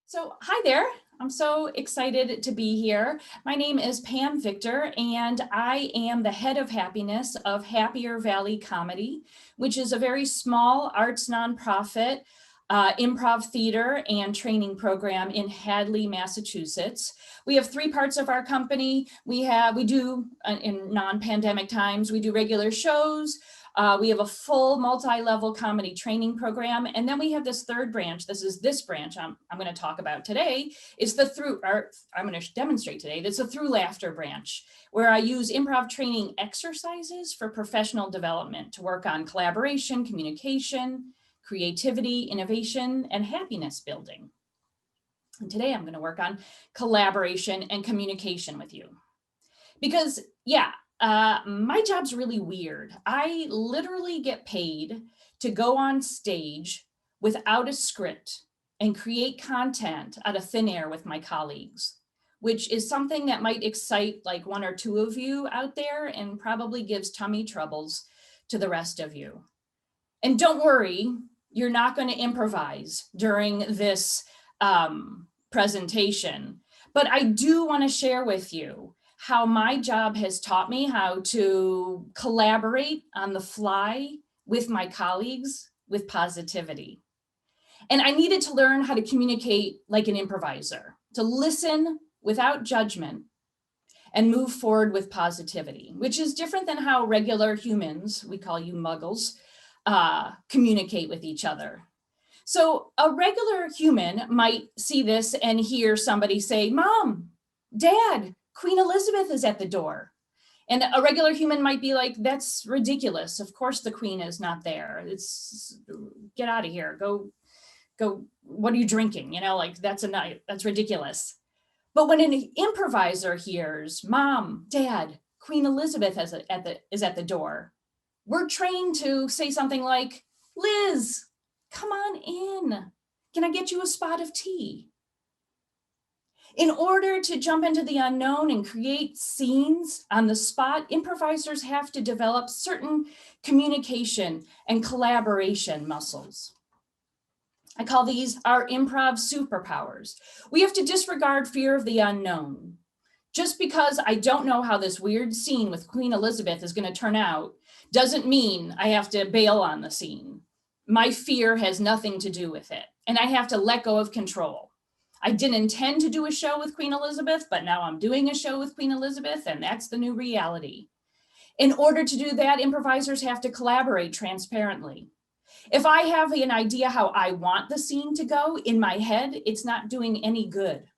So, hi there. I'm so excited to be here. My name is Pam Victor, and I am the head of happiness of Happier Valley Comedy, which is a very small arts nonprofit improv theater and training program in Hadley, Massachusetts. We have three parts of our company. We do in non-pandemic times, we do regular shows. We have a full multi-level comedy training program. And then we have this third branch. This branch I'm going to talk about today. I'm going to demonstrate today. That's a through laughter branch where I use improv training exercises for professional development to work on collaboration, communication, creativity, innovation, and happiness building. And today I'm going to work on collaboration and communication with you. Because my job's really weird. I literally get paid to go on stage without a script and create content out of thin air with my colleagues, which is something that might excite like one or two of you out there and probably gives tummy troubles to the rest of you. And don't worry, you're not going to improvise during this presentation, but I do want to share with you how my job has taught me how to collaborate on the fly with my colleagues with positivity. And I needed to learn how to communicate like an improviser, to listen without judgment and move forward with positivity, which is different than how regular humans, we call you muggles, communicate with each other. So a regular human might see this and hear somebody say, "Mom, Dad, Queen Elizabeth is at the door." And a regular human might be like, "That's ridiculous. Of course the Queen is not there. Get out of here. Go, what are you drinking? That's ridiculous." But when an improviser hears, "Mom, Dad, Queen Elizabeth is at the door," we're trained to say something like, "Liz, come on in. Can I get you a spot of tea?" In order to jump into the unknown and create scenes on the spot, improvisers have to develop certain communication and collaboration muscles. I call these our improv superpowers. We have to disregard fear of the unknown. Just because I don't know how this weird scene with Queen Elizabeth is going to turn out doesn't mean I have to bail on the scene. My fear has nothing to do with it, and I have to let go of control. I didn't intend to do a show with Queen Elizabeth, but now I'm doing a show with Queen Elizabeth, and that's the new reality. In order to do that, improvisers have to collaborate transparently. If I have an idea how I want the scene to go in my head, it's not doing any good.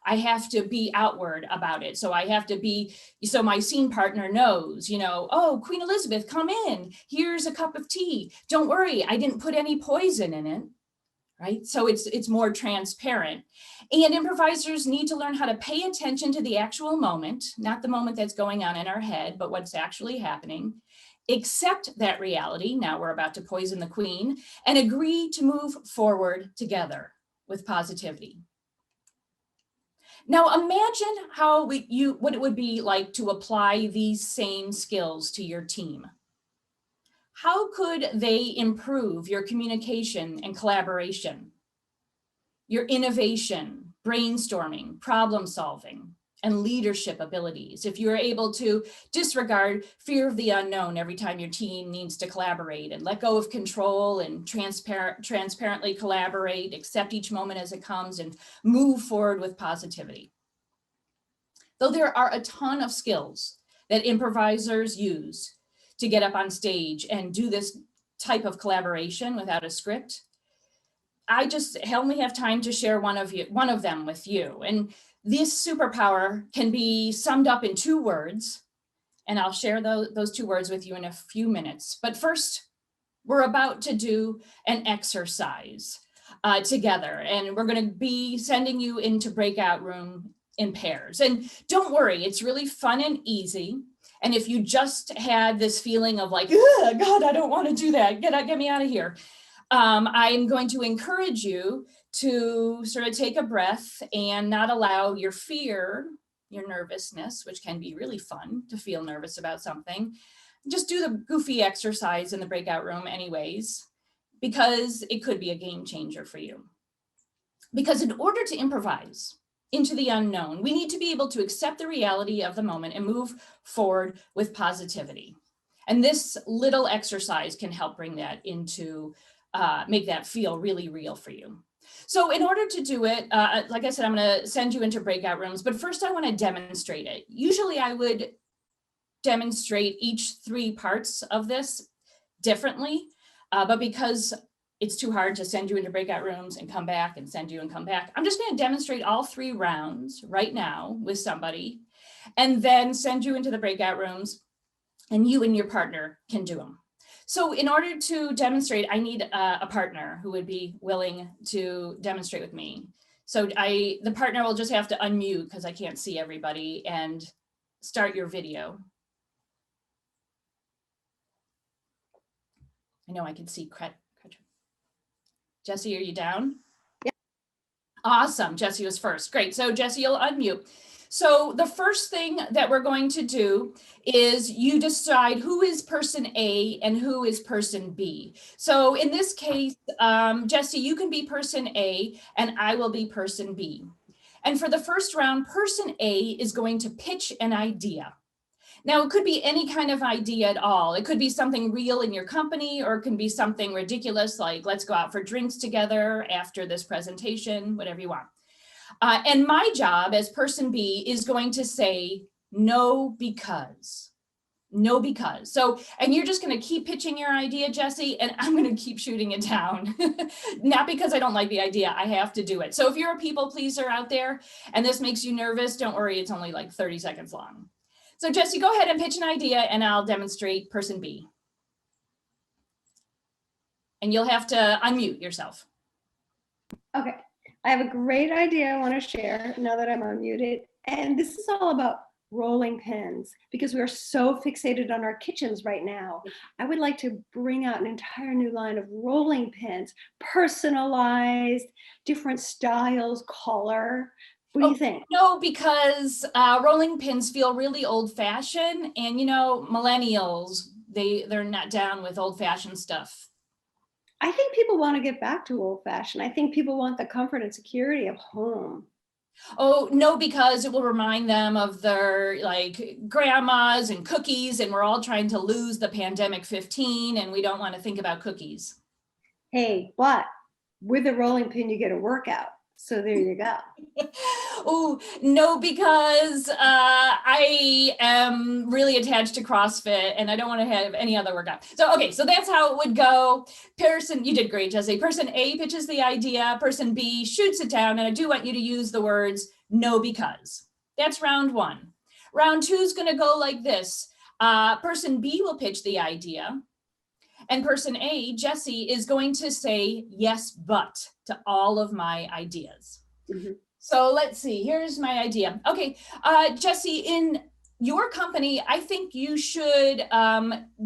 I have to be outward about it. So my scene partner knows, "Oh, Queen Elizabeth, come in. Here's a cup of tea. Don't worry, I didn't put any poison in it." Right? So it's more transparent. And improvisers need to learn how to pay attention to the actual moment, not the moment that's going on in our head, but what's actually happening. Accept that reality, now we're about to poison the Queen, and agree to move forward together with positivity. Now imagine what it would be like to apply these same skills to your team. How could they improve your communication and collaboration, your innovation, brainstorming, problem solving, and leadership abilities if you're able to disregard fear of the unknown every time your team needs to collaborate and let go of control and transparently collaborate, accept each moment as it comes, and move forward with positivity? Though there are a ton of skills that improvisers use to get up on stage and do this type of collaboration without a script, I just only have time to share one of them with you. And this superpower can be summed up in 2 words, and I'll share those 2 words with you in a few minutes. But first, we're about to do an exercise together, and we're going to be sending you into breakout room in pairs. And don't worry, it's really fun and easy. And if you just had this feeling of like, "God, I don't want to do that. Get me out of here." I'm going to encourage you to sort of take a breath and not allow your fear, your nervousness, which can be really fun to feel nervous about something. Just do the goofy exercise in the breakout room anyways, because it could be a game changer for you. Because in order to improvise into the unknown, we need to be able to accept the reality of the moment and move forward with positivity. And this little exercise can help bring that into, make that feel really real for you. So in order to do it, like I said, I'm going to send you into breakout rooms, but first I want to demonstrate it. Usually I would demonstrate each 3 parts of this differently, but because it's too hard to send you into breakout rooms and come back and send you and come back, I'm just going to demonstrate all 3 rounds right now with somebody, and then send you into the breakout rooms, and you and your partner can do them. So in order to demonstrate, I need a partner who would be willing to demonstrate with me. So the partner will just have to unmute because I can't see everybody, and start your video. I know I can see Jesse, are you down? Yeah. Awesome, Jesse was first. Great, so Jesse, you'll unmute. So the first thing that we're going to do is you decide who is person A and who is person B. So in this case, Jesse, you can be person A and I will be person B. And for the first round, person A is going to pitch an idea. Now, it could be any kind of idea at all. It could be something real in your company, or it can be something ridiculous like, let's go out for drinks together after this presentation, whatever you want. And my job as person B is going to say, no, because. No, because. So, and you're just going to keep pitching your idea, Jesse, and I'm going to keep shooting it down. Not because I don't like the idea, I have to do it. So if you're a people pleaser out there and this makes you nervous, don't worry, it's only like 30 seconds long. So Jesse, go ahead and pitch an idea and I'll demonstrate person B. And you'll have to unmute yourself. Okay, I have a great idea I want to share now that I'm unmuted. And this is all about rolling pins, because we are so fixated on our kitchens right now. I would like to bring out an entire new line of rolling pins, personalized, different styles, color. What do you think? No, because rolling pins feel really old fashioned, and you know, millennials, they're not down with old fashioned stuff. I think people want to get back to old fashioned. I think people want the comfort and security of home. Oh, no, because it will remind them of their like grandmas and cookies, and we're all trying to lose the pandemic 15 and we don't want to think about cookies. Hey, but with a rolling pin, you get a workout. So there you go. Oh, no, because I am really attached to CrossFit and I don't want to have any other workout. So, okay, so that's how it would go. Person, you did great, Jesse. Person A pitches the idea, person B shoots it down, and I do want you to use the words no, because. That's round 1. Round 2 is going to go like this. Person B will pitch the idea. And person A, Jesse, is going to say yes, but to all of my ideas. Mm-hmm. So let's see, here's my idea. Okay, Jesse, in your company, I think you should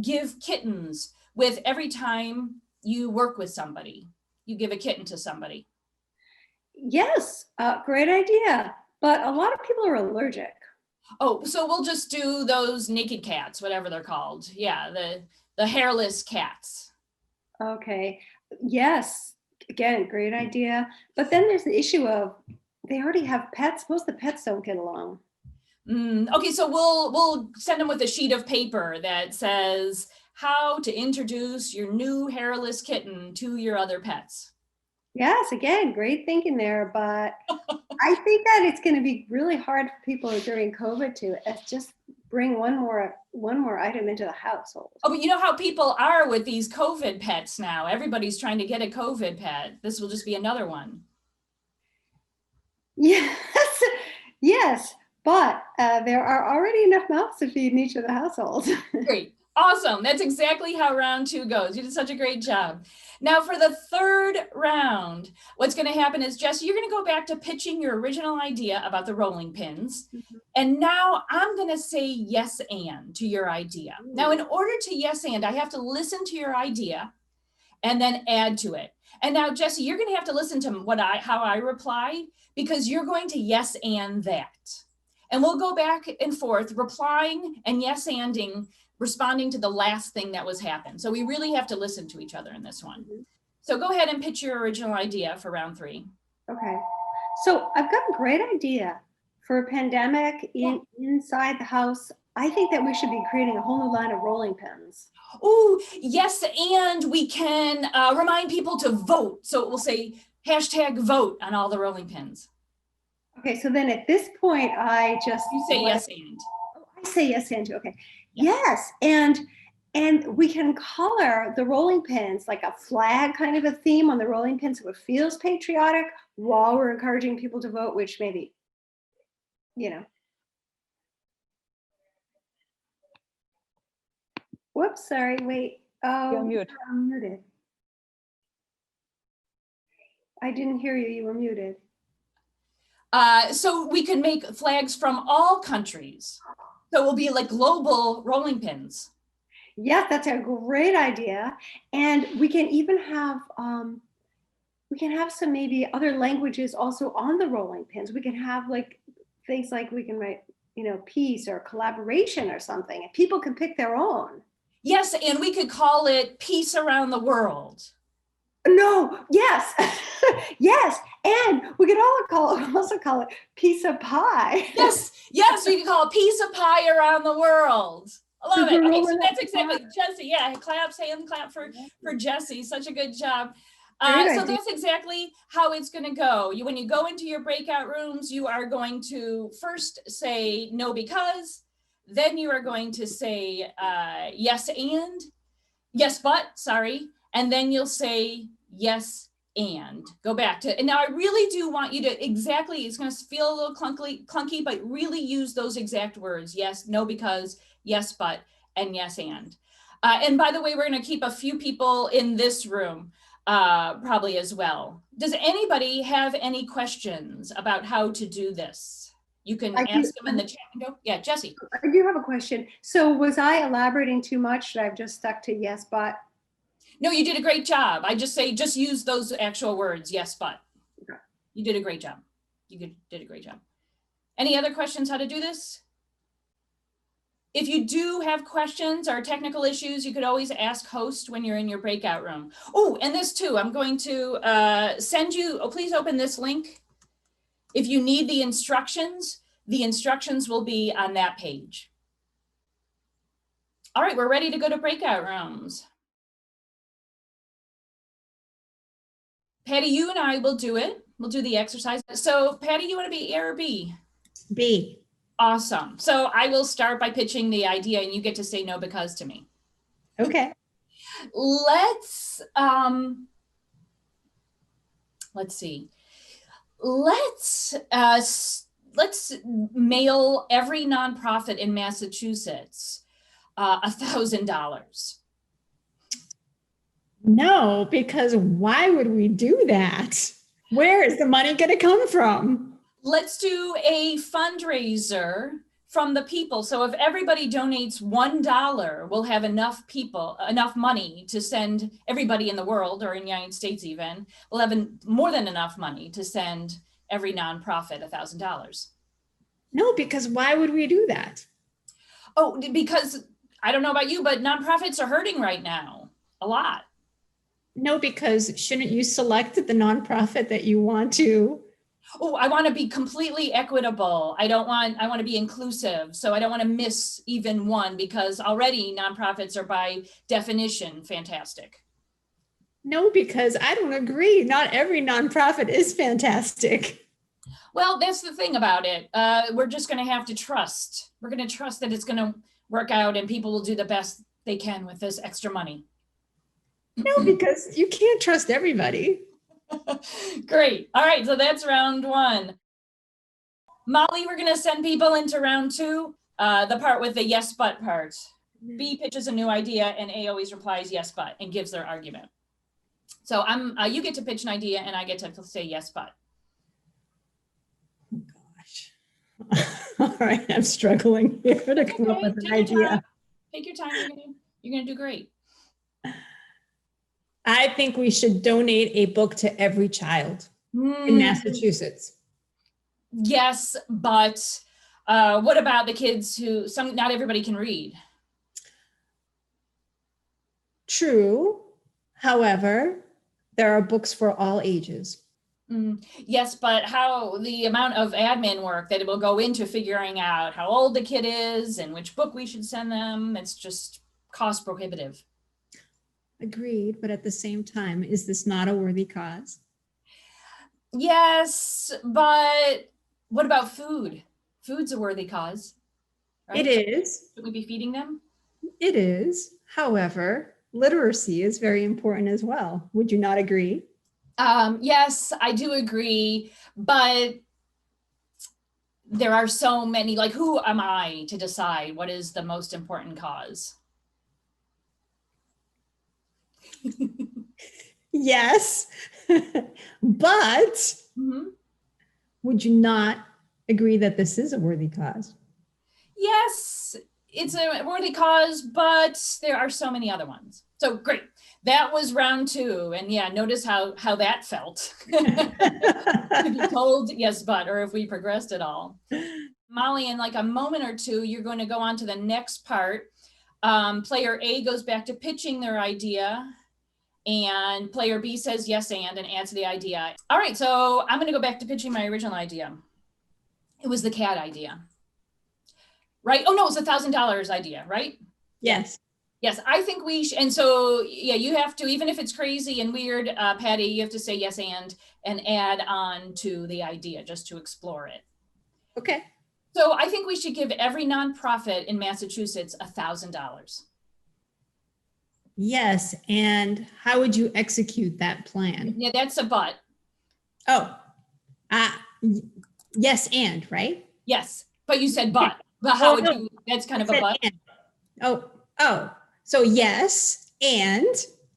give kittens with every time you work with somebody. You give a kitten to somebody. Yes, great idea. But a lot of people are allergic. Oh, so we'll just do those naked cats, whatever they're called. Yeah, the hairless cats. Okay, yes, again, great idea. But then there's the issue of they already have pets. Most of the pets don't get along. Okay, so we'll send them with a sheet of paper that says how to introduce your new hairless kitten to your other pets. Yes, again, great thinking there. But I think that it's going to be really hard for people during COVID to just bring one more item into the household. Oh, but you know how people are with these COVID pets now. Everybody's trying to get a COVID pet. This will just be another one. Yes, yes, but there are already enough mouths to feed in each of the households. Great. Awesome. That's exactly how round 2 goes. You did such a great job. Now for the 3rd round, what's going to happen is, Jesse, you're going to go back to pitching your original idea about the rolling pins. Mm-hmm. And now I'm going to say yes and to your idea. Ooh. Now, in order to yes and, I have to listen to your idea and then add to it. And now, Jesse, you're going to have to listen to how I reply, because you're going to yes and that. And we'll go back and forth replying and yes anding, responding to the last thing that was happened. So we really have to listen to each other in this one. Mm-hmm. So go ahead and pitch your original idea for round 3. Okay. So I've got a great idea for a pandemic inside the house. I think that we should be creating a whole new line of rolling pins. Oh, yes, and we can remind people to vote. So it will say hashtag vote on all the rolling pins. Okay, so then at this point, I just You say yes and. I say yes and. Okay, Yes. yes, and we can color the rolling pins like a flag kind of a theme on the rolling pins, so it feels patriotic while we're encouraging people to vote, which maybe, you know. Whoops, sorry, wait. Oh, You're on mute. I'm muted. I didn't hear you. You were muted. So we can make flags from all countries. So it will be like global rolling pins. Yes, that's a great idea. And we can even have some maybe other languages also on the rolling pins. We can have like things like we can write, peace or collaboration or something. And people can pick their own. Yes, and we could call it peace around the world. No, yes, yes. And we could also call it piece of pie. Yes, we can call it piece of pie around the world. I love it. Okay, so that's exactly, Jesse, yeah, hand clap for Jesse, such a good job. So that's exactly how it's going to go. When you go into your breakout rooms, you are going to first say no because, then you are going to say yes but, and then you'll say yes and go back to, and now I really do want you to it's going to feel a little clunky, but really use those exact words. Yes, no because, yes but, and yes and. And by the way, we're going to keep a few people in this room probably as well. Does anybody have any questions about how to do this? You can ask them in the chat window. Yeah, Jesse. I do have a question. So was I elaborating too much? Should I have just stuck to yes, but? No, you did a great job. I just use those actual words, yes, but. Okay. You did a great job. Did a great job. Any other questions how to do this? If you do have questions or technical issues, you could always ask host when you're in your breakout room. Oh, and this too, I'm going to send you, please open this link. If you need the instructions will be on that page. All right, we're ready to go to breakout rooms. Patty, you and I will do it. We'll do the exercise. So Patty, you want to be A or B? B. Awesome. So I will start by pitching the idea and you get to say no because to me. Okay. Let's see. Let's mail every nonprofit in Massachusetts $1,000. No, because why would we do that? Where is the money going to come from? Let's do a fundraiser from the people. So if everybody donates $1, we'll have enough money to send everybody in the world, or in the United States even, we'll have more than enough money to send every nonprofit $1,000. No, because why would we do that? Oh, because I don't know about you, but nonprofits are hurting right now a lot. No, because shouldn't you select the nonprofit that you want to? Oh, I want to be completely equitable. I want to be inclusive. So I don't want to miss even one, because already nonprofits are by definition fantastic. No, because I don't agree. Not every nonprofit is fantastic. Well, that's the thing about it. We're just going to have to trust. We're going to trust that it's going to work out and people will do the best they can with this extra money. No, because you can't trust everybody. Great. All right. So that's round one. Molly, we're going to send people into round two, the part with the yes, but part. B pitches a new idea and A always replies yes, but, and gives their argument. So you get to pitch an idea and I get to say yes, but. Oh, gosh. All right. I'm struggling here to come up with an idea. Take your time. You're going to do great. I think we should donate a book to every child in Massachusetts. Yes, but what about the kids who not everybody can read? True. However, there are books for all ages. Yes, but how the amount of admin work that it will go into figuring out how old the kid is and which book we should send them, it's just cost prohibitive. Agreed, but at the same time, is this not a worthy cause? Yes, but what about food? Food's a worthy cause, right? It is. Should we be feeding them? It is. However, literacy is very important as well. Would you not agree? Yes, I do agree, but there are so many, like, who am I to decide what is the most important cause? Yes. But Mhm. would you not agree that this is a worthy cause? Yes, it's a worthy cause, but there are so many other ones. So great. That was round 2. And yeah, notice how that felt. To be told yes, but, or if we progressed at all. Molly, in like a moment or two, you're going to go on to the next part. Player A goes back to pitching their idea, and player B says yes and adds the idea. All right, so I'm going to go back to pitching my original idea. It was the cat idea, right? Oh no, it's $1,000 idea, right? Yes. Yes, I think we should. And so, yeah, you have to, even if it's crazy and weird, Patty, you have to say yes and add on to the idea just to explore it. Okay. So I think we should give every nonprofit in Massachusetts $1,000. Yes. And how would you execute that plan? Yeah, that's a but. Oh, yes. And right? Yes, but you said but. But how would you, that's kind of a but. And. Oh, so yes. And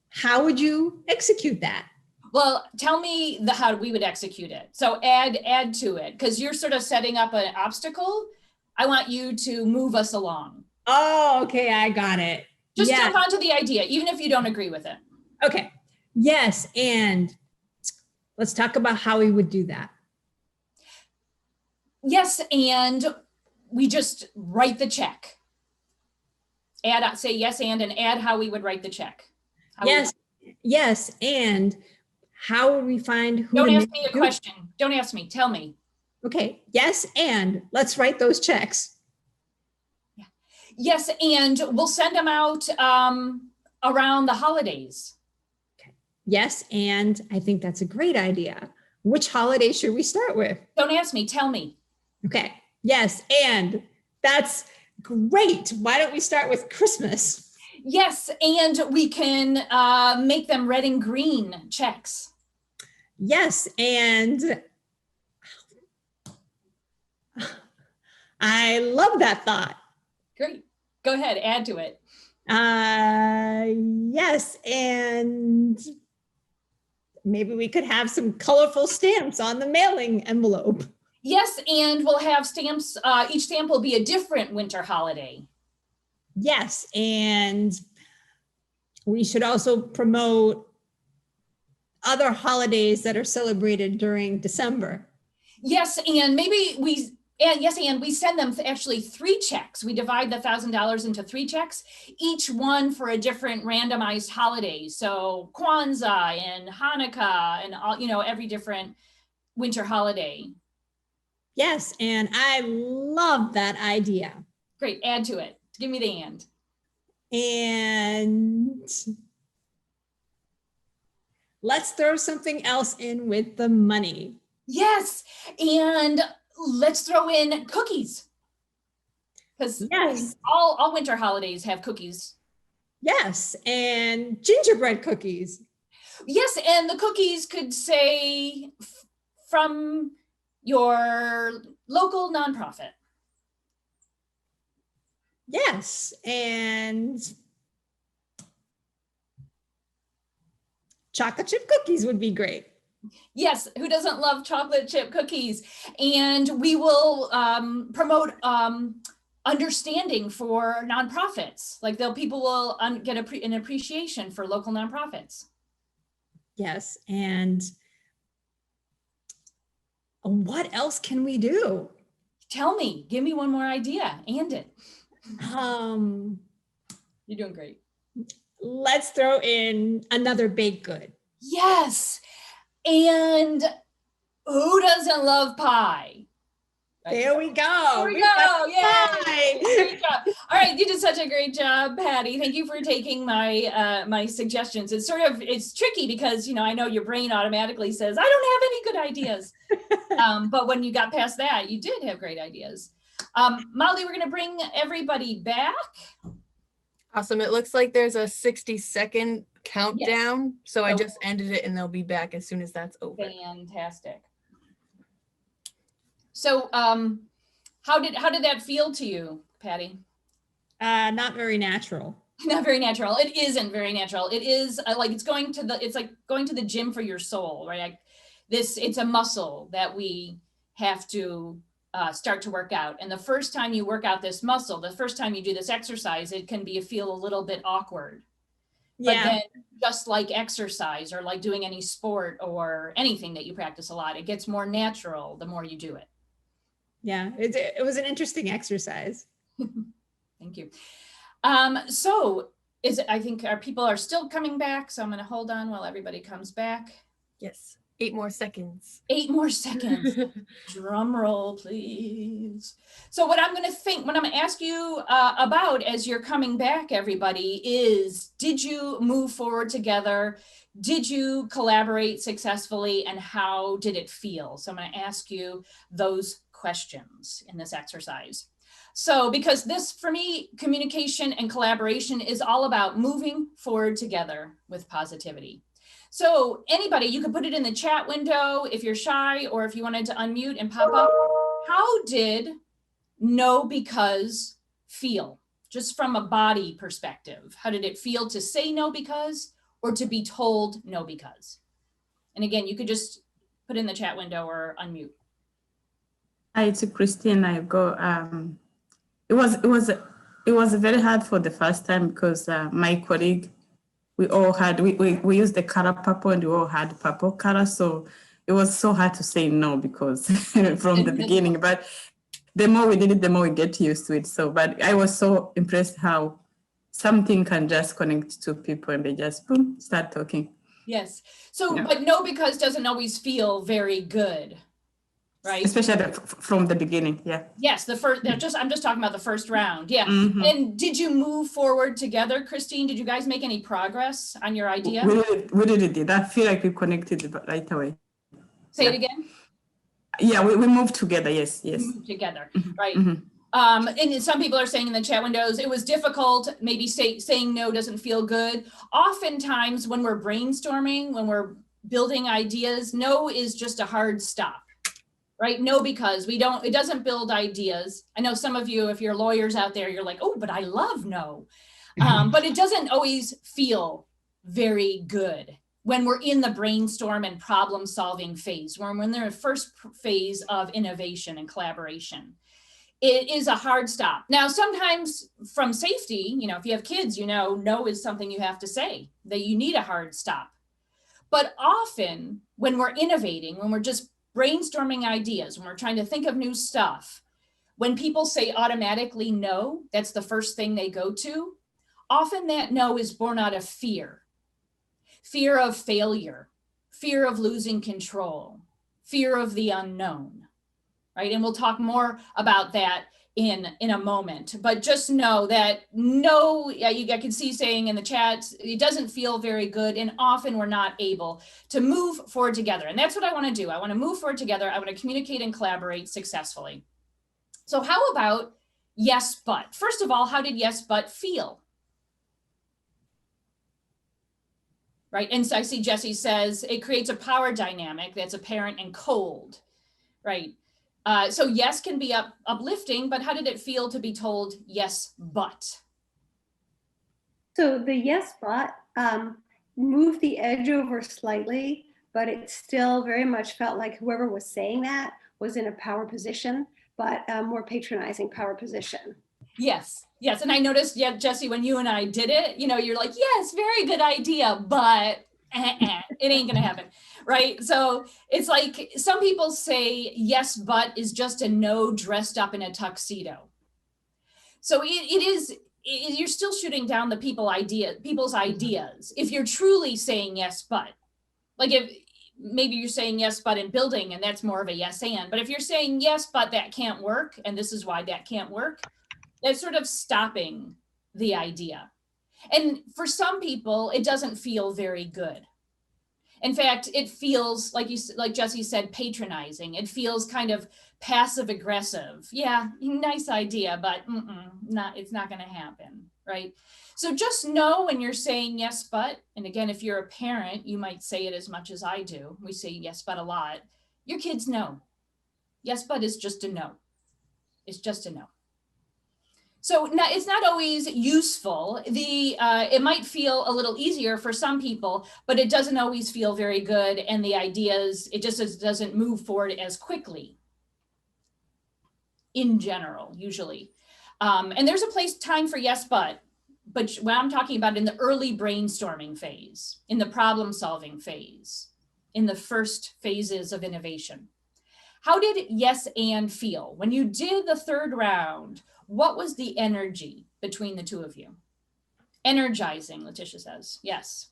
how would you execute that? Well, tell me how we would execute it. So add to it, because you're sort of setting up an obstacle. I want you to move us along. Oh, okay. I got it. Just jump onto the idea, even if you don't agree with it. Okay. Yes. And let's talk about how we would do that. Yes, and we just write the check. Say yes and add how we would write the check. Yes. And how would we find who? Don't ask me a question. Don't ask me. Tell me. Okay. Yes. And let's write those checks. Yeah. Yes. And we'll send them out around the holidays. Okay. Yes. And I think that's a great idea. Which holiday should we start with? Don't ask me. Tell me. Okay. Yes. And that's great. Why don't we start with Christmas? Yes, and we can make them red and green checks. Yes, and I love that thought. Great. Go ahead, add to it. Yes, and maybe we could have some colorful stamps on the mailing envelope. Yes, and we'll have stamps. Each stamp will be a different winter holiday. Yes, and we should also promote other holidays that are celebrated during December. Yes, and maybe we send them actually 3 checks. We divide the $1,000 into 3 checks, each one for a different randomized holiday. So Kwanzaa and Hanukkah and all, every different winter holiday. Yes, and I love that idea. Great, add to it. Give me the and. And let's throw something else in with the money. Yes, and let's throw in cookies. Because yes, all winter holidays have cookies. Yes, and gingerbread cookies. Yes, and the cookies could say from your local nonprofit. Yes, and chocolate chip cookies would be great. Yes, who doesn't love chocolate chip cookies? And we will promote understanding for nonprofits. Like people will get an appreciation for local nonprofits. Yes, and what else can we do? Tell me, give me one more idea and it. You're doing great. Let's throw in another baked good. Yes. And doesn't love pie? Right. There we go. There we We go. got Yay. pie. Great job. All right, you did such a great job, Patty. Thank you for taking my my suggestions. It's tricky because, you know, I know your brain automatically says, I don't have any good ideas. But when you got past that, you did have great ideas. Molly, we're going to bring everybody back. Awesome. It looks like there's a 60-second countdown. So I So- just ended it and they'll be back as soon as that's over. Fantastic. So how did that feel to you, Patty? Not very natural. Not very natural. It isn't very natural. It is like it's like going to the gym for your soul, right? It's a muscle that we have to start to work out. And the first time you work out this muscle, the first time you do this exercise, it can feel a little bit awkward. But Yeah. then just like exercise or like doing any sport or anything that you practice a lot, it gets more natural the more you do it. Yeah. It was an interesting exercise. Thank you. So I think our people are still coming back. So I'm going to hold on while everybody comes back. Yes. 8 more seconds. 8 more seconds. Drum roll, please. So what I'm going to ask you about as you're coming back, everybody, is did you move forward together? Did you collaborate successfully? And how did it feel? So I'm going to ask you those questions in this exercise. So because this, for me, communication and collaboration is all about moving forward together with positivity. So anybody, you can put it in the chat window if you're shy or if you wanted to unmute and pop up. How did no because feel? Just from a body perspective, how did it feel to say no because or to be told no because? And again, you could just put in the chat window or unmute. Hi, it's Christine. I go. It was very hard for the first time because my colleague, we used the color purple and we all had purple color, so it was so hard to say no because from the beginning. But the more we did it, the more we get used to it. So, but I was so impressed how something can just connect to people and they just boom start talking. Yes. So, Yeah. but no because doesn't always feel very good, right? Especially from the beginning, yeah. Yes, I'm just talking about the first round. Yeah. Mhm. And did you move forward together, Christine? Did you guys make any progress on your idea? We really did. I feel like we connected right away. Say it Yeah. again. Yeah, we moved together. Yes. Move together, right? Mhm. And some people are saying in the chat windows, it was difficult. Maybe saying no doesn't feel good. Oftentimes when we're brainstorming, when we're building ideas, no is just a hard stop, right? No, because it doesn't build ideas. I know some of you, if you're lawyers out there, you're like, oh, but I love no. But it doesn't always feel very good when we're in the brainstorm and problem solving phase, when they're in the first phase of innovation and collaboration. It is a hard stop. Now, sometimes from safety, if you have kids, no is something you have to say, that you need a hard stop. But often when we're innovating, when we're just brainstorming ideas, when we're trying to think of new stuff, when people say automatically no, that's the first thing they go to. Often that no is born out of fear of failure, fear of losing control, fear of the unknown, right? And we'll talk more about that in a moment, but just know that no, I can see saying in the chat, it doesn't feel very good. And often we're not able to move forward together. And that's what I want to do. I want to move forward together. I want to communicate and collaborate successfully. So how about yes, but? First of all, how did yes, but feel? Right, and so I see Jesse says it creates a power dynamic that's apparent and cold, right? So yes can be uplifting, but how did it feel to be told yes, but? So the yes, but moved the edge over slightly, but it still very much felt like whoever was saying that was in a power position, but a more patronizing power position. Yes, and I noticed, Jesse, when you and I did it, you're like, yes, very good idea, but it ain't gonna happen, right? So it's like some people say yes, but is just a no dressed up in a tuxedo. So you're still shooting down people's ideas if you're truly saying yes, but. Like maybe you're saying yes, but in building, and that's more of a yes and. But if you're saying yes, but that can't work, and this is why that can't work, that's sort of stopping the idea. And for some people, it doesn't feel very good. In fact, it feels like Jesse said, patronizing. It feels kind of passive aggressive. Yeah, nice idea, but it's not going to happen, right? So just know when you're saying yes, but, and again, if you're a parent, you might say it as much as I do. We say yes, but a lot. Your kids know. Yes, but is just a no. It's just a no. So it's not always useful. It might feel a little easier for some people, but it doesn't always feel very good. And the ideas, it just doesn't move forward as quickly in general, usually. And there's a time for yes, but when I'm talking about in the early brainstorming phase, in the problem solving phase, in the first phases of innovation. How did yes and feel? When you did the third round, what was the energy between the two of you? Energizing, Letitia says. Yes.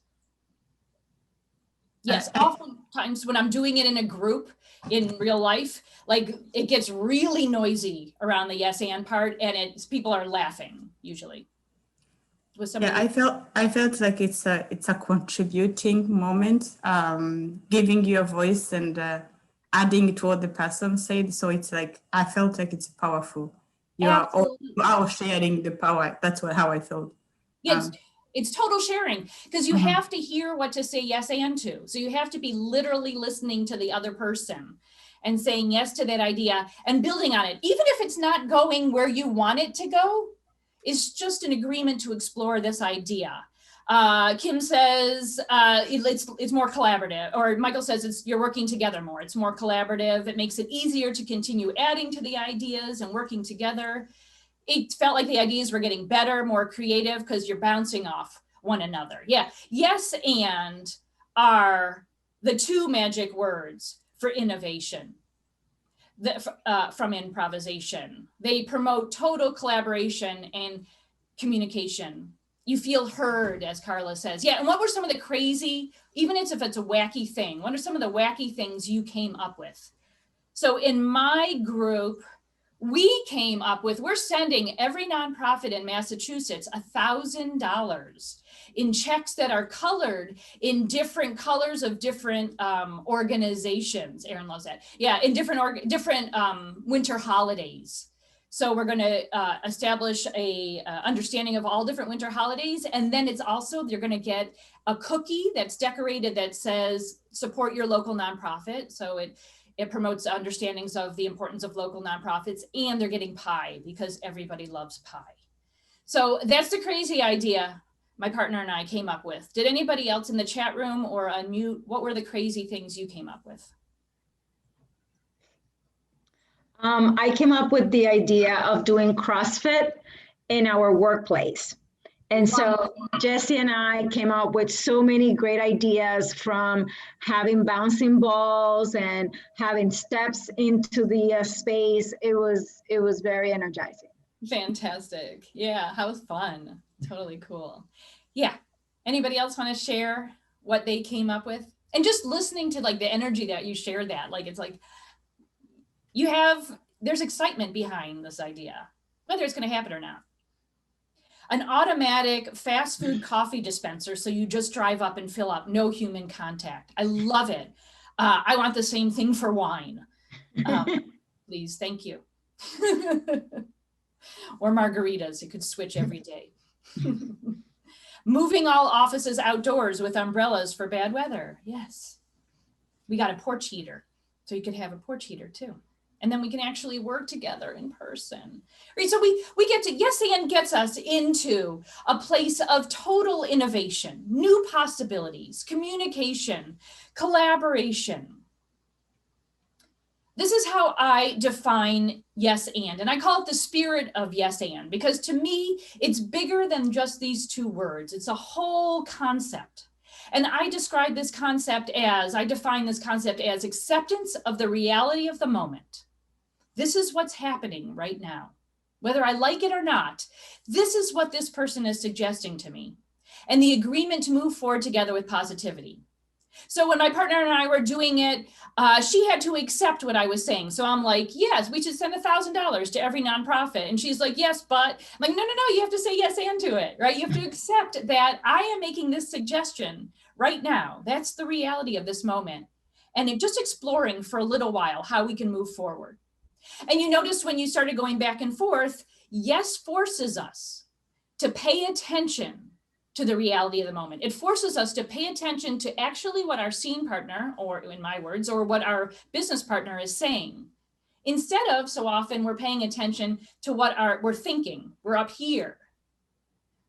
Yes, oftentimes when I'm doing it in a group in real life, like it gets really noisy around the yes and part, and people are laughing usually. Yeah, I felt like it's a contributing moment, giving you a voice and adding to what the person said. So it's like I felt like it's powerful. You are all sharing the power. That's how I felt. Yes, it's total sharing, because you have to hear what to say yes and to. So you have to be literally listening to the other person and saying yes to that idea and building on it. Even if it's not going where you want it to go, it's just an agreement to explore this idea. Kim says it's more collaborative, or Michael says you're working together more. It's more collaborative. It makes it easier to continue adding to the ideas and working together. It felt like the ideas were getting better, more creative, because you're bouncing off one another. Yeah, yes and are the two magic words for innovation from improvisation. They promote total collaboration and communication. You feel heard, as Carla says. Yeah, and what were some of the crazy, even if it's a wacky thing, what are some of the wacky things you came up with? So in my group, we came up with, we're sending every nonprofit in Massachusetts $1,000 in checks that are colored in different colors of different organizations. Aaron loves that. Yeah, in different winter holidays. So we're going to establish a understanding of all different winter holidays. And then it's also, you're going to get a cookie that's decorated that says, support your local nonprofit. So it promotes understandings of the importance of local nonprofits, and they're getting pie because everybody loves pie. So that's the crazy idea my partner and I came up with. Did anybody else in the chat room or unmute? What were the crazy things you came up with? I came up with the idea of doing CrossFit in our workplace. And so Jesse and I came up with so many great ideas, from having bouncing balls and having steps into the space. It was very energizing. Fantastic. Yeah, how fun. Totally cool. Yeah. Anybody else want to share what they came up with? And just listening to like the energy that you shared, that like, it's like there's excitement behind this idea, whether it's going to happen or not. An automatic fast food coffee dispenser, so you just drive up and fill up, no human contact. I love it. I want the same thing for wine. Please, thank you. Or margaritas, you could switch every day. Moving all offices outdoors with umbrellas for bad weather. Yes. We got a porch heater, so you could have a porch heater too. And then we can actually work together in person. Right, so we get to, yes and gets us into a place of total innovation, new possibilities, communication, collaboration. This is how I define yes and I call it the spirit of yes and, because to me, it's bigger than just these two words. It's a whole concept. And I define this concept as acceptance of the reality of the moment. This is what's happening right now. Whether I like it or not, this is what this person is suggesting to me. And the agreement to move forward together with positivity. So when my partner and I were doing it, she had to accept what I was saying. So I'm like, yes, we should send $1,000 to every nonprofit. And she's like, yes, but I'm like, no, you have to say yes and to it, right? You have to accept that I am making this suggestion right now. That's the reality of this moment. And just exploring for a little while how we can move forward. And you notice when you started going back and forth, yes forces us to pay attention to the reality of the moment. It forces us to pay attention to actually what our scene partner, or in my words, or what our business partner is saying. Instead of, so often we're paying attention to what we're thinking. We're up here.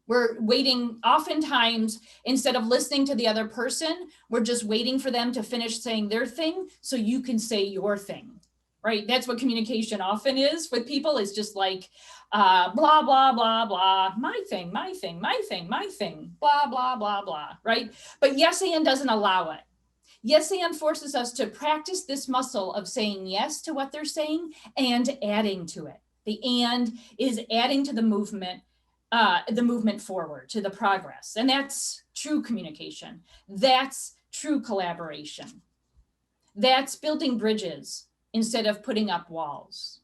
We're waiting, oftentimes, instead of listening to the other person, we're just waiting for them to finish saying their thing so you can say your thing, right? That's what communication often is with people. It's just like, blah, blah, blah, blah, my thing, my thing, my thing, my thing, blah, blah, blah, blah, right? But yes and doesn't allow it. Yes and forces us to practice this muscle of saying yes to what they're saying and adding to it. The and is adding to the movement forward, to the progress. And that's true communication. That's true collaboration. That's building bridges instead of putting up walls.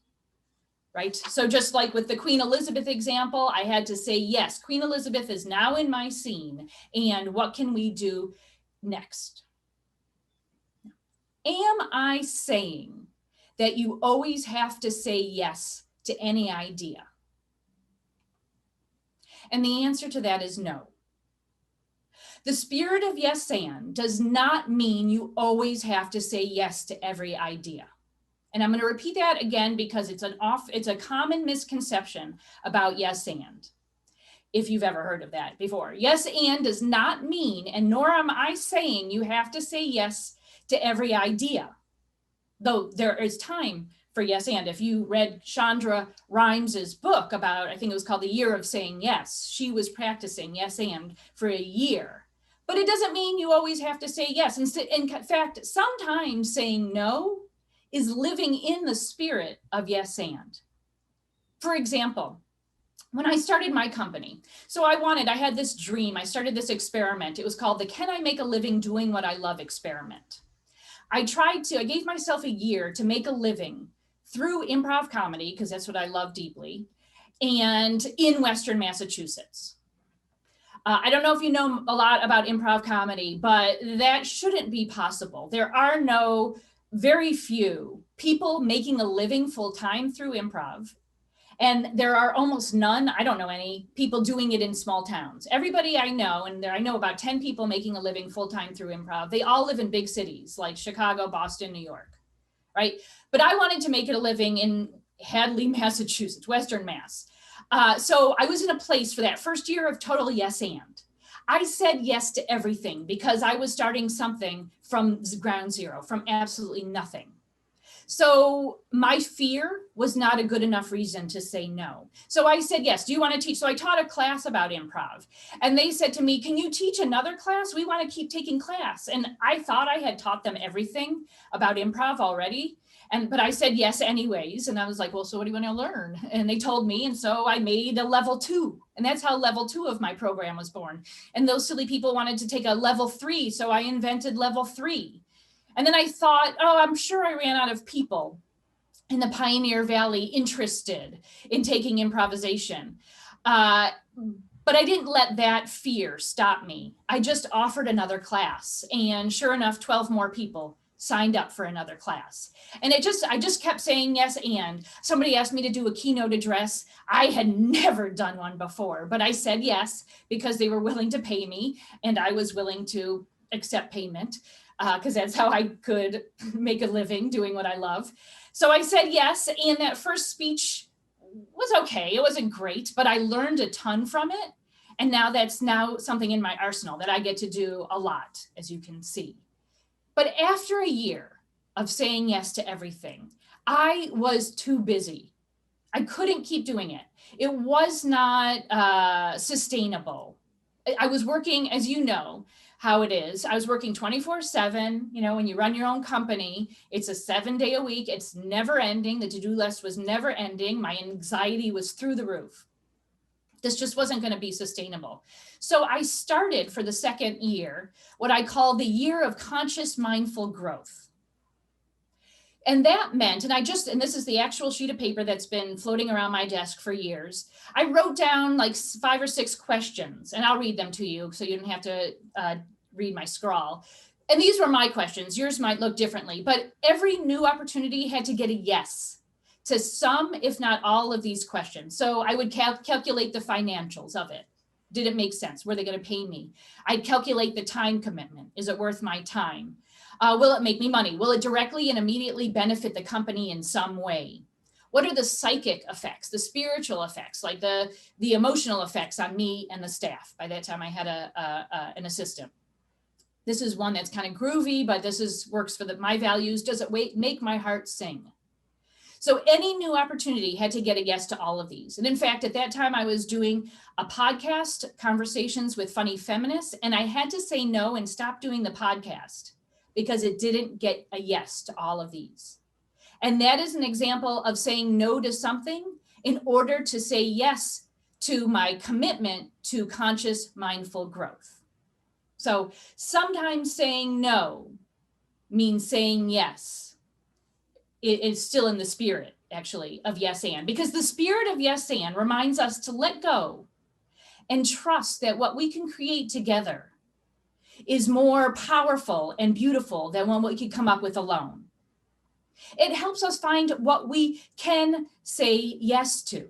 Right? So just like with the Queen Elizabeth example, I had to say, yes, Queen Elizabeth is now in my scene. And what can we do next? Am I saying that you always have to say yes to any idea? And the answer to that is no. The spirit of yes and does not mean you always have to say yes to every idea. And I'm going to repeat that again because it's a common misconception about yes and, if you've ever heard of that before. Yes and does not mean, and nor am I saying you have to say yes to every idea, though there is time for yes and. If you read Chandra Rhimes's book about, I think it was called The Year of Saying Yes, she was practicing yes and for a year. But it doesn't mean you always have to say yes. In fact, sometimes saying no is living in the spirit of yes and. For example, when I started my company, so I had this dream, I started this experiment. It was called the Can I Make a Living Doing What I Love experiment. I gave myself a year to make a living through improv comedy, because that's what I love deeply, and in Western Massachusetts. I don't know if you know a lot about improv comedy, but that shouldn't be possible. There are very few people making a living full-time through improv. And there are almost none, I don't know any, people doing it in small towns. Everybody I know, and I know about 10 people making a living full-time through improv, they all live in big cities like Chicago, Boston, New York, right? But I wanted to make it a living in Hadley, Massachusetts, Western Mass. So I was in a place for that first year of total yes and. I said yes to everything because I was starting something from ground zero, from absolutely nothing. So my fear was not a good enough reason to say no. So I said, yes, do you want to teach? So I taught a class about improv and they said to me, can you teach another class? We want to keep taking class. And I thought I had taught them everything about improv already. But I said yes anyways. And I was like, well, so what do you want to learn? And they told me. And so I made a level 2. And that's how level 2 of my program was born. And those silly people wanted to take a level 3. So I invented level 3. And then I thought, oh, I'm sure I ran out of people in the Pioneer Valley interested in taking improvisation. But I didn't let that fear stop me. I just offered another class. And sure enough, 12 more people signed up for another class. And I just kept saying yes and. Somebody asked me to do a keynote address. I had never done one before, but I said yes because they were willing to pay me and I was willing to accept payment. Because that's how I could make a living doing what I love. So I said yes, and that first speech was okay. It wasn't great, but I learned a ton from it. And now that's something in my arsenal that I get to do a lot, as you can see. But after a year of saying yes to everything, I was too busy. I couldn't keep doing it. It was not sustainable. I was working, as you know, how it is. I was working 24/7. You know, when you run your own company, it's a 7-day a week. It's never ending. The to-do list was never ending. My anxiety was through the roof. This just wasn't going to be sustainable. So I started for the second year what I call the year of conscious mindful growth. And that meant, and this is the actual sheet of paper that's been floating around my desk for years. I wrote down like 5 or 6 questions, and I'll read them to you so you don't have to read my scrawl. And these were my questions. Yours might look differently, but every new opportunity had to get a yes to some, if not all of these questions. So I would calculate the financials of it. Did it make sense? Were they going to pay me? I'd calculate the time commitment. Is it worth my time? Will it make me money? Will it directly and immediately benefit the company in some way? What are the psychic effects, the spiritual effects, like the emotional effects on me and the staff? By that time I had an assistant. This is one that's kind of groovy, but works for my values. Does it make my heart sing? So any new opportunity had to get a yes to all of these. And in fact, at that time I was doing a podcast, Conversations with Funny Feminists, and I had to say no and stop doing the podcast because it didn't get a yes to all of these. And that is an example of saying no to something in order to say yes to my commitment to conscious mindful growth. So sometimes saying no means saying yes. It's still in the spirit, actually, of yes and, because the spirit of yes and reminds us to let go and trust that what we can create together is more powerful and beautiful than what we could come up with alone. It helps us find what we can say yes to.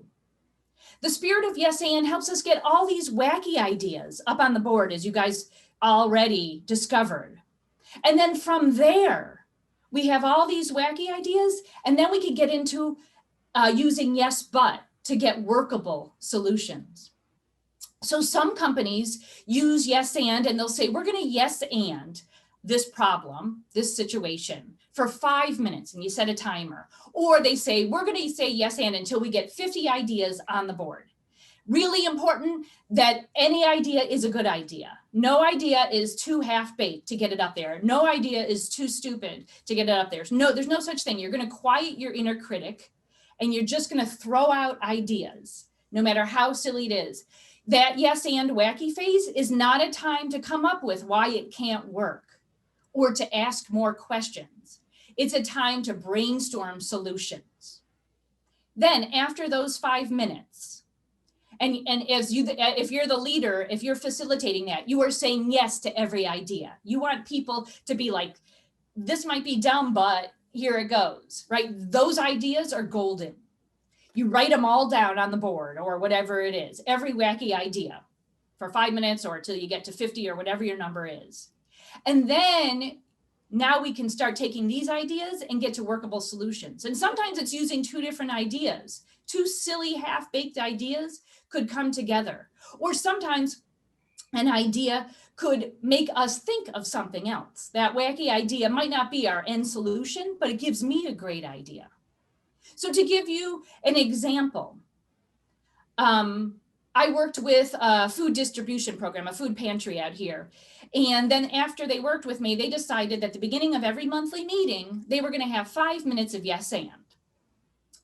The spirit of yes and helps us get all these wacky ideas up on the board, as you guys already discovered. And then from there, we have all these wacky ideas, and then we can get into using yes, but to get workable solutions. So some companies use yes, and they'll say, we're going to yes, and this problem, this situation for 5 minutes, and you set a timer. Or they say, we're going to say yes, and until we get 50 ideas on the board. Really important that any idea is a good idea. No idea is too half-baked to get it up there. No idea is too stupid to get it up there. No, there's no such thing. You're going to quiet your inner critic and you're just going to throw out ideas, no matter how silly it is. That yes and wacky phase is not a time to come up with why it can't work or to ask more questions. It's a time to brainstorm solutions. Then after those 5 minutes, and if you're the leader, if you're facilitating that, you are saying yes to every idea. You want people to be like, this might be dumb, but here it goes, right? Those ideas are golden. You write them all down on the board or whatever it is, every wacky idea for 5 minutes or till you get to 50 or whatever your number is. And then now we can start taking these ideas and get to workable solutions. And sometimes it's using 2 different ideas. 2 silly half-baked ideas could come together. Or sometimes an idea could make us think of something else. That wacky idea might not be our end solution, but it gives me a great idea. So to give you an example, I worked with a food distribution program, a food pantry out here. And then after they worked with me, they decided that at the beginning of every monthly meeting, they were going to have 5 minutes of yes and.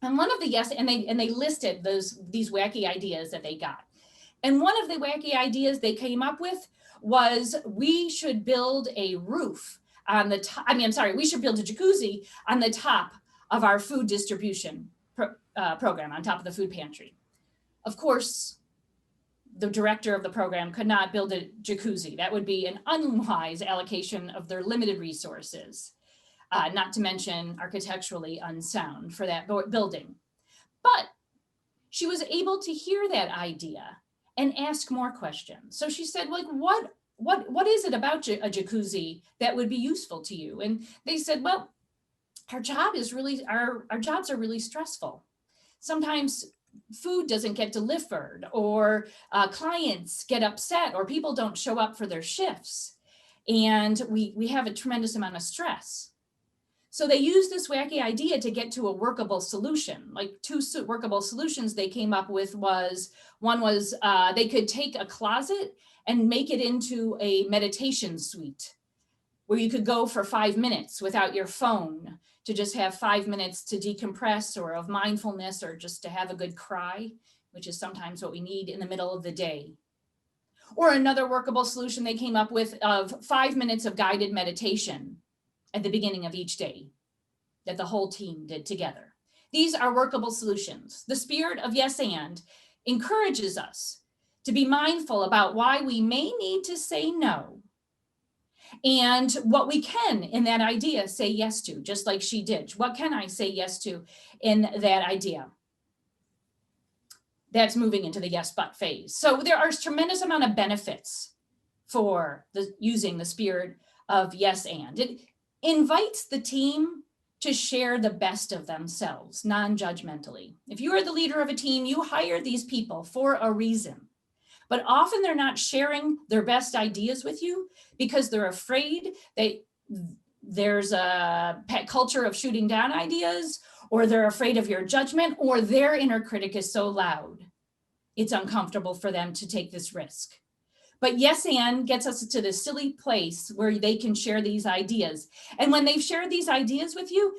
And one of the yes, and they listed these wacky ideas that they got. And one of the wacky ideas they came up with was we should build a roof on the top, we should build a jacuzzi on the top of our food distribution program, on top of the food pantry. Of course, the director of the program could not build a jacuzzi. That would be an unwise allocation of their limited resources. Not to mention architecturally unsound for that building. But she was able to hear that idea and ask more questions. So she said, like, what is it about a jacuzzi that would be useful to you? And they said, well, our jobs are really stressful. Sometimes food doesn't get delivered, or clients get upset, or people don't show up for their shifts. And we have a tremendous amount of stress. So they used this wacky idea to get to a workable solution. Like 2 workable solutions they came up with one was they could take a closet and make it into a meditation suite where you could go for 5 minutes without your phone, to just have 5 minutes to decompress or of mindfulness or just to have a good cry. which is sometimes what we need in the middle of the day. Or another workable solution they came up with of 5 minutes of guided meditation at the beginning of each day that the whole team did together. These are workable solutions. The spirit of yes and encourages us to be mindful about why we may need to say no and what we can in that idea say yes to, just like she did. What can I say yes to in that idea? That's moving into the yes but phase. So there are a tremendous amount of benefits for using the spirit of yes and. It invites the team to share the best of themselves non-judgmentally. If you are the leader of a team, you hire these people for a reason. But often they're not sharing their best ideas with you because they're afraid that there's a pet culture of shooting down ideas, or they're afraid of your judgment, or their inner critic is so loud, it's uncomfortable for them to take this risk. But yes and gets us to this silly place where they can share these ideas. And when they've shared these ideas with you,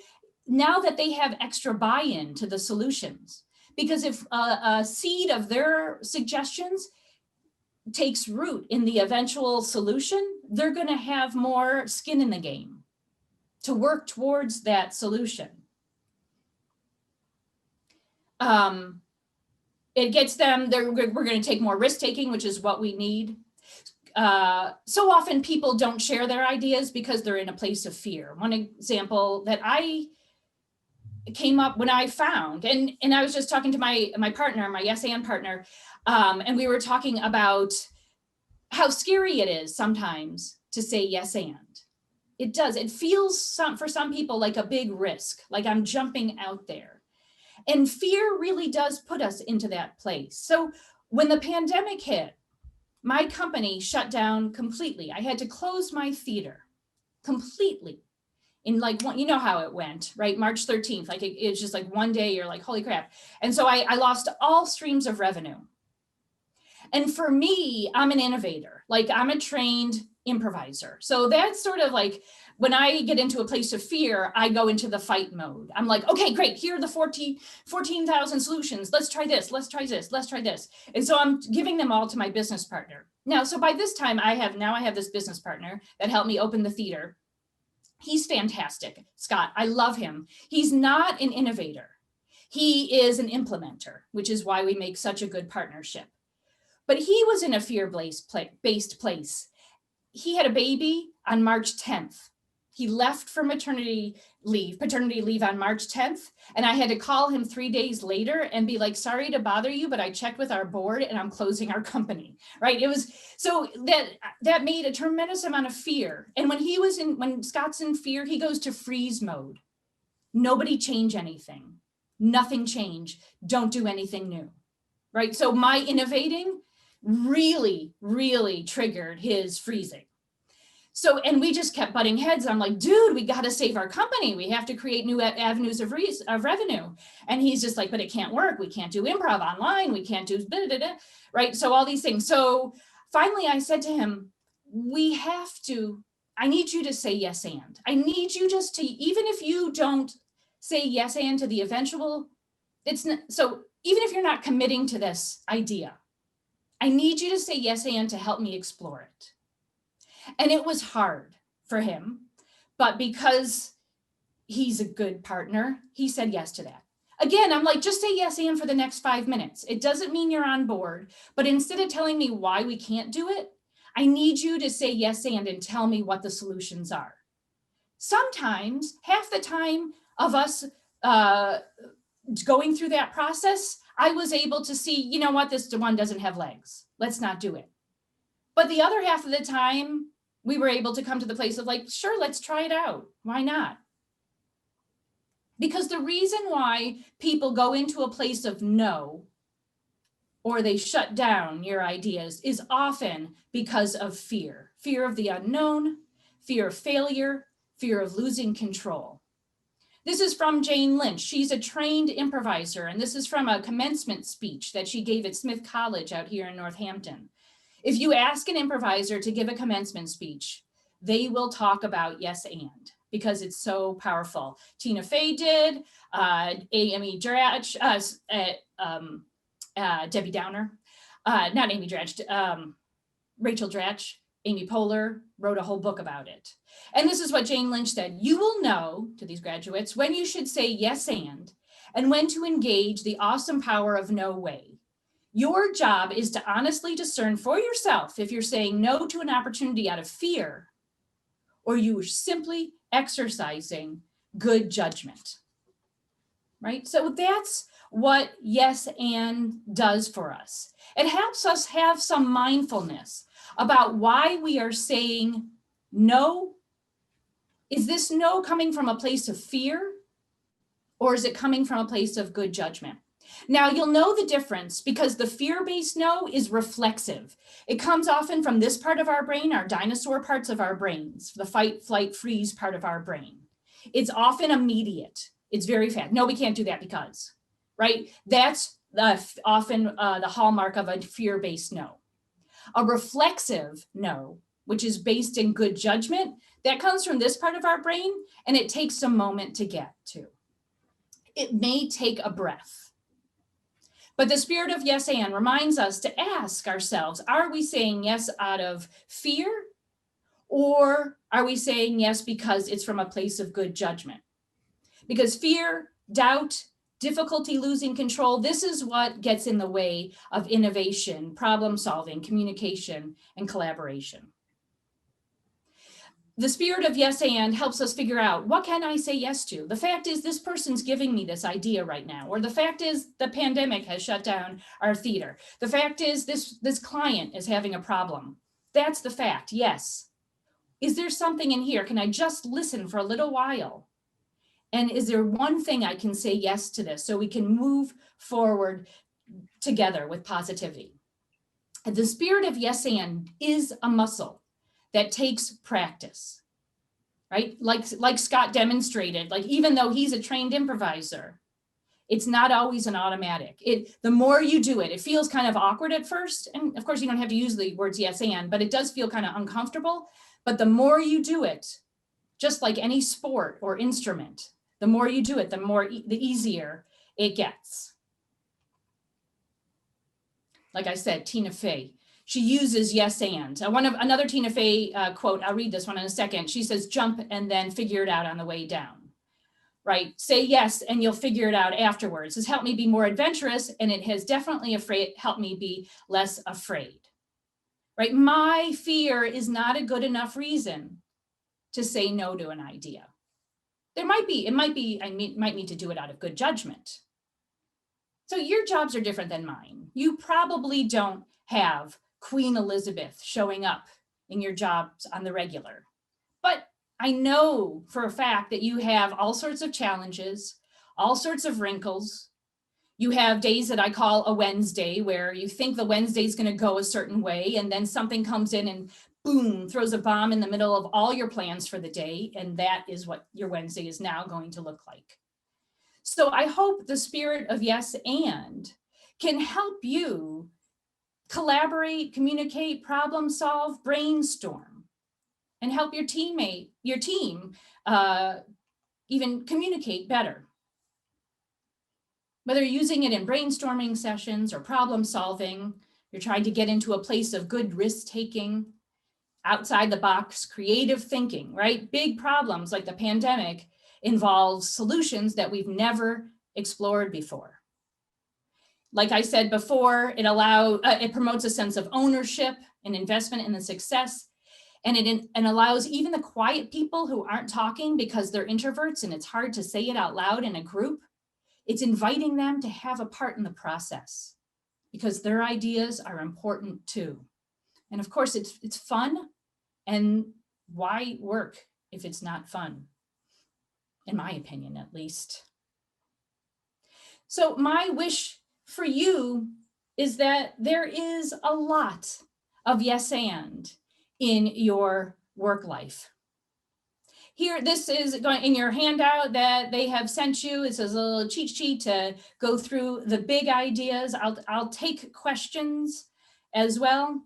now that they have extra buy-in to the solutions, because if a seed of their suggestions takes root in the eventual solution, they're going to have more skin in the game to work towards that solution. It gets them, we're going to take more risk taking, which is what we need. So often people don't share their ideas because they're in a place of fear. One example that I came up when I found, and I was just talking to my partner, my yes and partner, and we were talking about how scary it is sometimes to say yes and. It does. It feels for some people like a big risk, like I'm jumping out there. And fear really does put us into that place. So when the pandemic hit, my company shut down completely. I had to close my theater completely. In like, you know how it went, right? March 13th, like it's just like one day you're like, holy crap. And so I lost all streams of revenue. And for me, I'm an innovator. Like I'm a trained improviser. So that's sort of like, when I get into a place of fear, I go into the fight mode. I'm like, okay, great. Here are the 14,000 solutions. Let's try this. Let's try this. Let's try this. And so I'm giving them all to my business partner. Now, so by this time I have this business partner that helped me open the theater. He's fantastic, Scott. I love him. He's not an innovator. He is an implementer, which is why we make such a good partnership. But he was in a fear-based place. He had a baby on March 10th. He left for paternity leave on March 10th. And I had to call him 3 days later and be like, sorry to bother you, but I checked with our board and I'm closing our company, right? It was, so that made a tremendous amount of fear. And when Scott's in fear, he goes to freeze mode. Nobody change anything. Nothing change. Don't do anything new, right? So my innovating really, really triggered his freezing. So, and we just kept butting heads. I'm like, dude, we got to save our company. We have to create new avenues of revenue. And he's just like, but it can't work. We can't do improv online. We can't do, right? So all these things. So finally I said to him, I need you to say yes and. I need you just to, even if you don't say yes and to the eventual, so even if you're not committing to this idea, I need you to say yes and to help me explore it. And it was hard for him, but because he's a good partner, he said yes to that. Again, I'm like, just say yes and for the next 5 minutes. It doesn't mean you're on board, but instead of telling me why we can't do it, I need you to say yes and tell me what the solutions are. Sometimes, half the time of us going through that process, I was able to see, you know what, this one doesn't have legs. Let's not do it. But the other half of the time, we were able to come to the place of like, sure, let's try it out. Why not? Because the reason why people go into a place of no, or they shut down your ideas, is often because of fear. Fear of the unknown, fear of failure, fear of losing control. This is from Jane Lynch. She's a trained improviser, and this is from a commencement speech that she gave at Smith College out here in Northampton. If you ask an improviser to give a commencement speech, they will talk about yes and, because it's so powerful. Tina Fey did, Amy Dratch, Debbie Downer, not Amy Dratch, Rachel Dratch, Amy Poehler wrote a whole book about it. And this is what Jane Lynch said: you will know, to these graduates, when you should say yes and when to engage the awesome power of no way. Your job is to honestly discern for yourself if you're saying no to an opportunity out of fear, or you are simply exercising good judgment, right? So that's what yes and does for us. It helps us have some mindfulness about why we are saying no. Is this no coming from a place of fear, or is it coming from a place of good judgment? Now, you'll know the difference because the fear-based no is reflexive. It comes often from this part of our brain, our dinosaur parts of our brains, the fight, flight, freeze part of our brain. It's often immediate. It's very fast. No, we can't do that because, right? That's often the hallmark of a fear-based no. A reflexive no, which is based in good judgment, that comes from this part of our brain, and it takes a moment to get to. It may take a breath. But the spirit of yes and reminds us to ask ourselves, are we saying yes out of fear, or are we saying yes because it's from a place of good judgment? Because fear, doubt, difficulty losing control, this is what gets in the way of innovation, problem solving, communication, and collaboration. The spirit of yes and helps us figure out, what can I say yes to? The fact is, this person's giving me this idea right now, or the fact is the pandemic has shut down our theater. The fact is this client is having a problem. That's the fact, yes. Is there something in here? Can I just listen for a little while? And is there one thing I can say yes to this so we can move forward together with positivity? And the spirit of yes and is a muscle that takes practice, right? Like Scott demonstrated, like even though he's a trained improviser, it's not always an automatic. The more you do it, it feels kind of awkward at first. And of course you don't have to use the words yes and, but it does feel kind of uncomfortable. But the more you do it, just like any sport or instrument, the more you do it, the easier it gets. Like I said, Tina Fey, she uses yes and. Another Tina Fey quote, I'll read this one in a second. She says, jump and then figure it out on the way down, right? Say yes and you'll figure it out afterwards. It's helped me be more adventurous, and it has definitely helped me be less afraid, right? My fear is not a good enough reason to say no to an idea. I might need to do it out of good judgment. So your jobs are different than mine. You probably don't have Queen Elizabeth showing up in your jobs on the regular. But I know for a fact that you have all sorts of challenges, all sorts of wrinkles. You have days that I call a Wednesday, where you think the Wednesday is going to go a certain way, and then something comes in and boom, throws a bomb in the middle of all your plans for the day. And that is what your Wednesday is now going to look like. So I hope the spirit of yes and can help you collaborate, communicate, problem solve, brainstorm, and help your team even communicate better. Whether you're using it in brainstorming sessions or problem solving, you're trying to get into a place of good risk taking, outside the box, creative thinking, right? Big problems like the pandemic involves solutions that we've never explored before. Like I said before, it promotes a sense of ownership and investment in the success. And it allows even the quiet people who aren't talking because they're introverts and it's hard to say it out loud in a group. It's inviting them to have a part in the process because their ideas are important too. And of course, it's fun. And why work if it's not fun? In my opinion, at least. So my wish for you is that there is a lot of yes and in your work life. Here, this is going in your handout that they have sent you. It says a little cheat sheet to go through the big ideas. I'll take questions as well,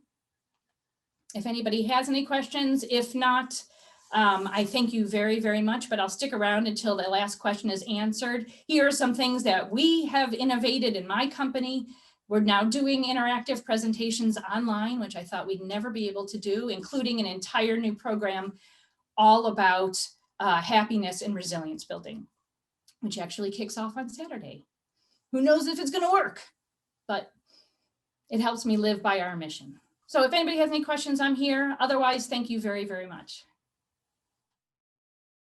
if anybody has any questions. If not, I thank you very, very much, but I'll stick around until the last question is answered. Here are some things that we have innovated in my company We're now doing interactive presentations online, which I thought we'd never be able to do, including an entire new program all about happiness and resilience building, which actually kicks off on Saturday. Who knows if it's going to work, but it helps me live by our mission. So if anybody has any questions, I'm here. Otherwise, thank you very, very much.